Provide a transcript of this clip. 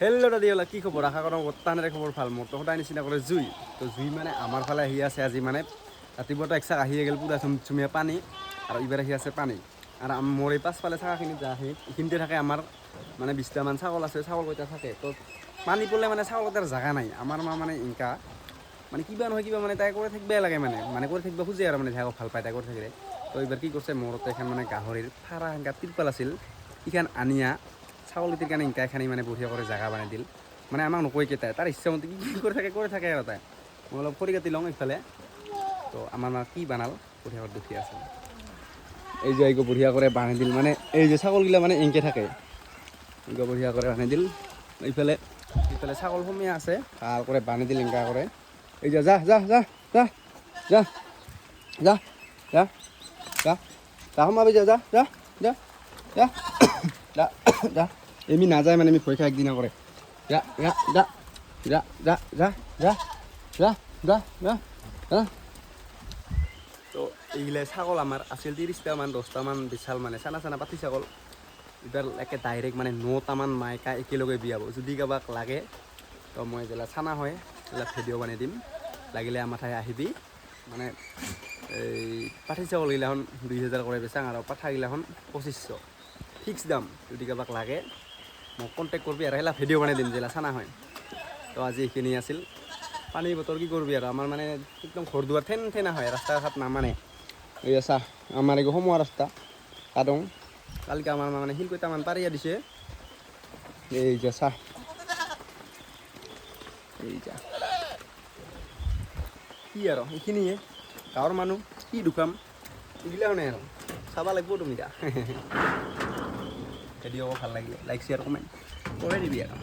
Hello' দাদিওলা, কি খবৰ? আশা কৰোঁ বৰ্তানেৰে খবৰ ভাল। মোৰ তো সদায় নিচিনা কৰে জুই। তো জুই মানে আমাৰ ফালে আহি আছে আজি, মানে ৰাতিপুৱাটো একচাক আহিয়ে গ'ল পুৰা চুমচুমীয়া পানী, আৰু এইবাৰ আহি আছে পানী। আৰু মোৰ এই পাছফালে চাকাখিনিত যাই এইখিনিতে থাকে আমাৰ মানে 20টামান ছাগল আছে, ছাগলকেইটা থাকে। তো পানী পৰলে মানে ছাগলকেইটাৰ জাগা নাই। আমাৰ মা মানে ইনকা মানে কিবা নহয় কিবা মানে তাই কৰি থাকিবই লাগে, মানে কৰি থাকিব খোজে আৰু মানে যাই ভাল পায় তাই কৰি থাকিলে। তো এইবাৰ কি কৰিছে, মোৰ এখন মানে গাহৰিৰ ফাৰা সেনেকা তিৰপাল আছিল, ইখান আনিয়া ছাগলীটোৰ কাৰণে ইনকা এখানি মানে বঢ়িয়া কৰে জাগা বানাই দিল। মানে আমাক নকয় কেইটাই তাৰ ইচ্ছা মতে কি কৰি থাকে আৰু তাই। মই অলপ খৰি কাটি লওঁ এইফালে। তো আমাৰ মা কি বানাল বঢ়িয়া করে দেখি আছে। এই যে এইগো বঢ়িয়া করে বানাই দিল, মানে এই যে ছাগলগিলা মানে এনকে থাকে, এইগো বঢ়িয়া করে বানাই দিল। এইফালে এইফালে ছাগল সোমিয়া আছে, ভাল করে বানাই দিল এনকা করে। এই যে যা যা যা যা যা যা যা যা যা সোমাবি, যা যা যা যা যা যা যা। এমি নাযায় মানে, আমি ভয় খাই একদিনা করে। যা যা যা যা যা যা যা যা যা যা যা। তো এইগিলা ছাগল আমাৰ আছিল 30টামান, 10টামান বিশাল মানে চানা চানা পাতি ছাগল। এইবাৰ একে ডাইৰেক্ট মানে 9টামান মাইকা একেলগে বিয়াব। যদি কাৰোবাক লাগে তো মই যেলা চানা হয় এইবিলাক ভিডিঅ' বনাই দিম, লাগিলে আমাৰ ঠাই আহিবি। মানে এই পাঠি ছাগলগিলাখন 2000 কৰে বেচাং, আৰু পাঠাগিলাখন 2500 ফিক্স দাম। যদি কাৰোবাক লাগে মোক কণ্টেক্ট কৰবি আৰু সেইলা ভিডিঅ' বনাই দিম যেলা চানা হয়। তো আজি এইখিনি আছিল। পানী বতৰ কি কৰবি আৰু আমাৰ মানে একদম ঘৰ দুৱাৰ ঠেন ঠেনা হয়, ৰাস্তা ঘাট নামানে। এই চা আমাৰ এই সোমোৱা ৰাস্তা কাদং, কালকে আমাৰ মানে শিলকেইটামান পাৰিয়া দিছে। এই যে চা, এই যা কি আৰু এইখিনিয়ে গাঁৱৰ মানুহ কি দুখাম এইগিলাখনে আৰু চাবা লাগিব তুমি দা। ভিডিঅ' ভাল লাগিলে লাইক শ্বেয়াৰ কমেণ্ট কৰি দিবি আৰু।